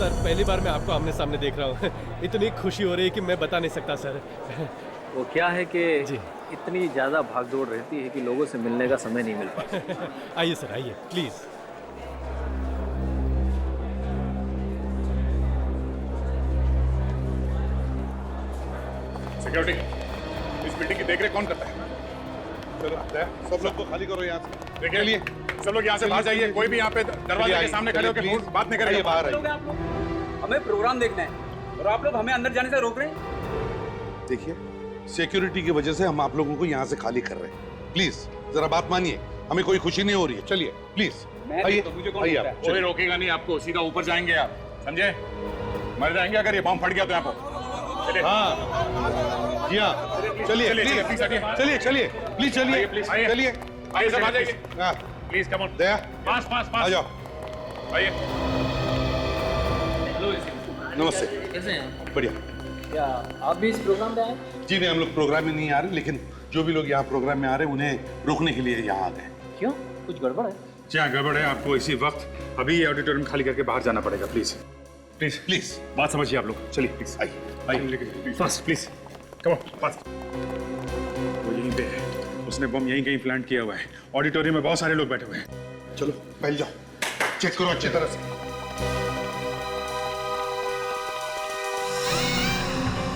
सर, पहली बार मैं आपको आमने सामने देख रहा हूँ। इतनी खुशी हो रही है कि मैं बता नहीं सकता सर। वो क्या है कि इतनी ज़्यादा भागदौड़ रहती है कि लोगों से मिलने का समय नहीं मिल पाता। आइए सर, आइए प्लीज़। सिक्योरिटी, इस बिल्डिंग की देखरेख कौन करता है? चलो सब लोग को खाली करो यहाँ से। देखिए लिए सब लोग यहाँ से बाहर जाइए। कोई भी यहाँ पे दरवाजे के सामने खड़े होकर बात नहीं करेगा। बाहर आइए। हमें प्रोग्राम देखना है और आप लोग हमें अंदर जाने से रोक रहे हैं। देखिए, सिक्योरिटी की वजह से हम आप लोगों को यहाँ से खाली कर रहे हैं। प्लीज जरा बात मानिए, हमें कोई खुशी नहीं हो रही है। चलिए प्लीज आइए। आइए आप। कोई रोकेगा नहीं आपको, सीधा ऊपर जाएंगे आप, समझे? मर जाएंगे अगर ये बम फट गया तो यहाँ पर। हाँ जी हाँ, चलिए चलिए चलिए प्लीज चलिए चलिए आइए सब आ जाइए प्लीज। कम ऑन दया, पास पास पास आ जाओ। आइए। नमस्ते। कैसे हैं? बढ़िया। क्या आप भी इस प्रोग्राम में आए? जी नहीं, हम लोग प्रोग्राम में नहीं आ रहे, लेकिन जो भी लोग यहाँ प्रोग्राम में आ रहे हैं उन्हें रोकने के लिए यहाँ आ गए। क्यों, कुछ गड़बड़ है? जी हाँ, गड़बड़ है। आपको इसी वक्त अभी ऑडिटोरियम खाली करके बाहर जाना पड़ेगा। प्लीज प्लीज प्लीज बात समझिए आप लोग। चलिए प्लीज आइए fast please. Come on fast. वो यहीं पे है, उसने बम यहीं कहीं प्लांट किया हुआ है। ऑडिटोरियम में बहुत सारे लोग बैठे हुए हैं। चलो पहले जाओ, चेक करो अच्छी तरह से।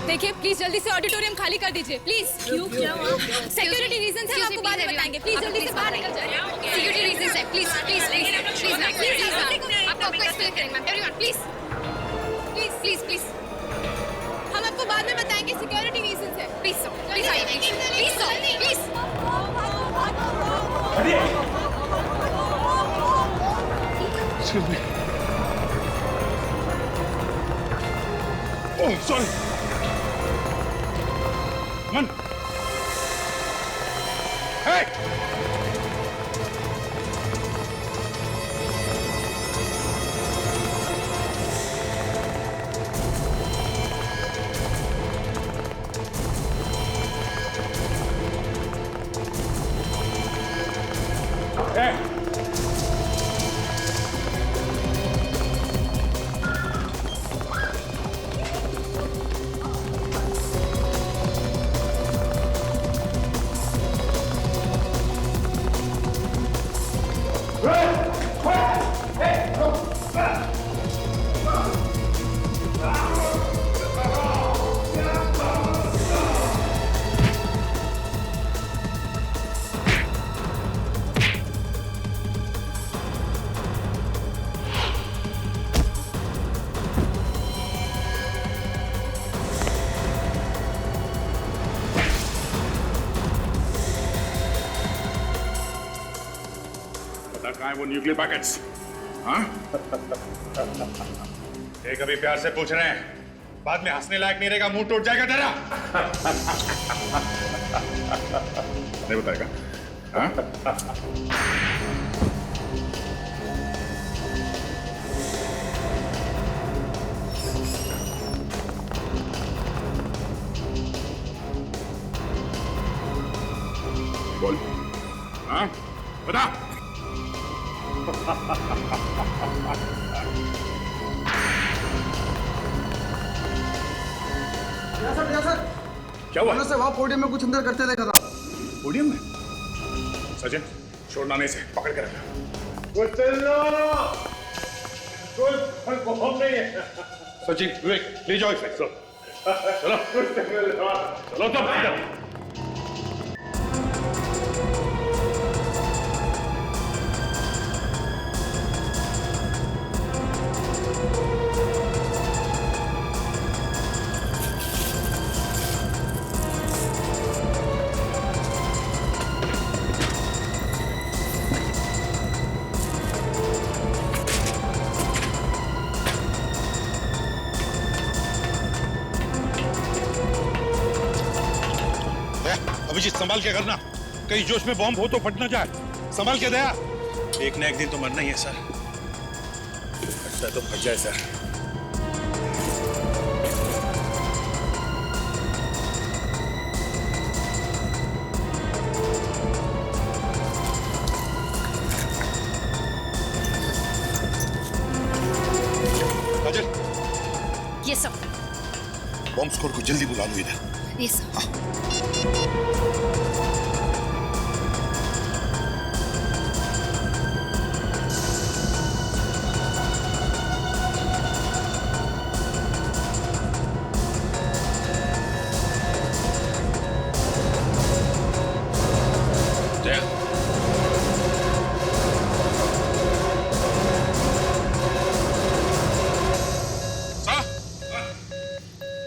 देखिए प्लीज जल्दी से ऑडिटोरियम खाली कर दीजिए प्लीज। क्यों, क्या हुआ? सिक्योरिटी रीजन है, आपको बाद में बताएंगे। प्लीज जल्दी से बाहर निकल जाइए। सिक्योरिटी रीजन है, please please please please ma'am, please आपको एक्सप्लेन करेंगे ma'am. Everyone please please please please, हम आपको बाद में बताएंगे। सिक्योरिटी रीजन है, प्लीज प्लीज आइए please please. Excuse me. Oh, sorry. Man. Hey! Hey! कहाँ है वो न्यूक्लियर पैकेट्स? हाँ? ये कभी प्यार से पूछ रहे हैं, बाद में हंसने लायक नहीं रहेगा, मुंह टूट जाएगा तेरा। नहीं बताएगा? हाँ? बोल। हाँ? बता। सर क्या हुआ? से वहाँ पोडियम में कुछ अंदर करते देखा था। पोडियम में? सचिन, छोड़ना नहीं से, पकड़ के रखना। वो चलो, कोई बम नहीं है। सचिन, विवेक, ले जाओ इसे। चलो, चलो तब। अभिजीत, संभाल के करना, कहीं जोश में बॉम्ब हो तो फट ना जाए। संभाल के दया। एक न एक दिन तो मरना ही है सर। फटता है तो फट जाए सर। काजल, स्क्वाड को जल्दी बुला लो इधर। Yes sir.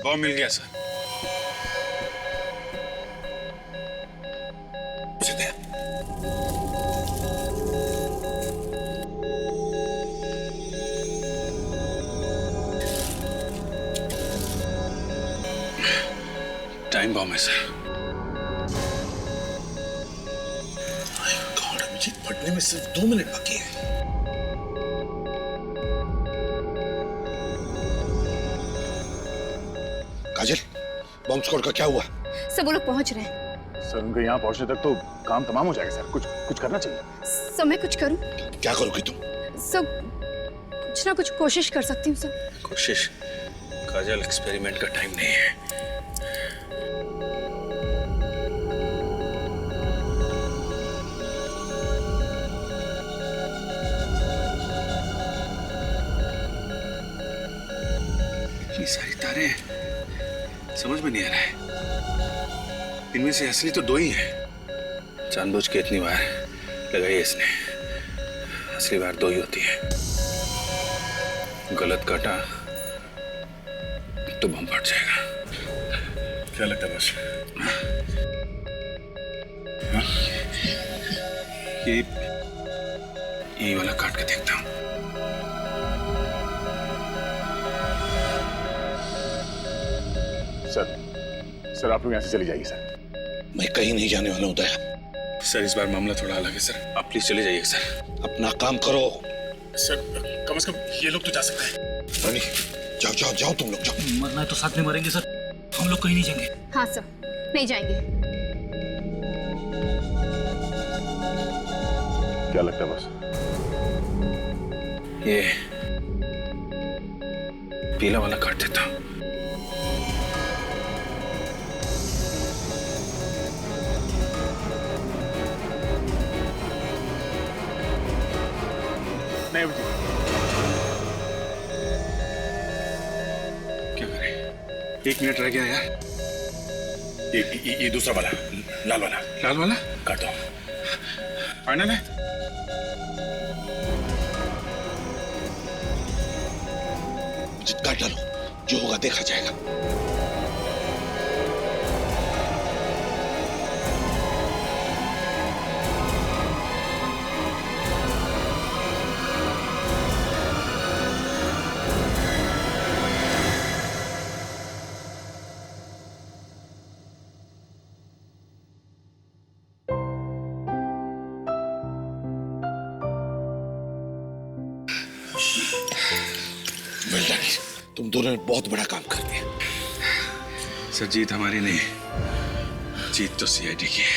बॉम्ब मिल गया सर। उसे दे। टाइम बॉम्ब है सर। गॉड, अभिजीत फटने में सिर्फ 2 मिनट बाकी है। काजल, बॉम्ब स्क्वाड का क्या हुआ? सब वो लोग पहुंच रहे हैं। सर उनके यहाँ पहुंचने तक तो काम तमाम हो जाएगा सर। कुछ करना चाहिए। सर मैं कुछ करूं? क्या करोगी तुम? सर कुछ ना कुछ कोशिश कर सकती हूँ सर। कोशिश? काजल, एक्सपेरिमेंट का टाइम नहीं है। इतनी सारी तारें, समझ में नहीं आ रहा है। इनमें से असली तो 2 ही है। जानबूझ के इतनी बार लगाई है इसने। असली बार 2 ही होती है। गलत काटा तो बम फट जाएगा। क्या लगता है बस? ये वाला काट के देखता हूं। सर आप लोग यहाँ से चले जाइए सर। मैं कहीं नहीं जाने वाला हूं दया। सर इस बार मामला थोड़ा अलग है सर। आप प्लीज चले जाइए सर। अपना काम करो। सर कम से कम ये लोग तो जा सकते हैं। रानी, जाओ जाओ जाओ, तुम लोग जाओ। मरना है तो साथ में मरेंगे सर। हम लोग कहीं नहीं जाएंगे। हाँ सर, नहीं जाएंगे। क्या लगता है बस? ये पीला वाला काट देता हूं। नहीं अभिजीत। क्या करें? 1 मिनट रह गया यार। ये दूसरा वाला, लाल वाला काटो। फाइनल है। काट डालो, जो होगा देखा जाएगा। तुम दोनों ने बहुत बड़ा काम कर दिया। सर जीत हमारी नहीं, जीत तो सीआईडी की है।